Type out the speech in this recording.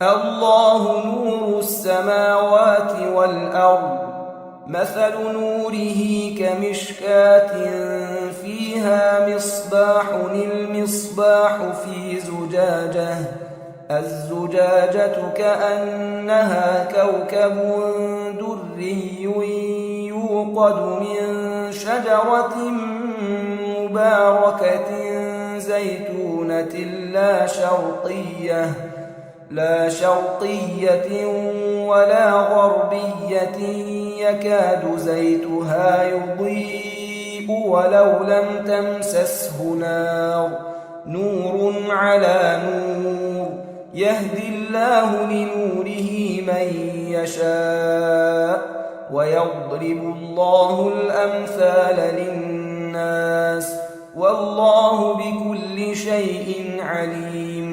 الله نور السماوات والأرض مثل نوره كمشكاة فيها مصباح المصباح في زجاجة الزجاجة كأنها كوكب دري يوقد من شجرة مباركة زيتونة لا شرقية ولا غربية يكاد زيتها يضيء ولو لم تمسسه نار نور على نور يهدي الله لنوره من يشاء ويضرب الله الأمثال للناس والله بكل شيء عليم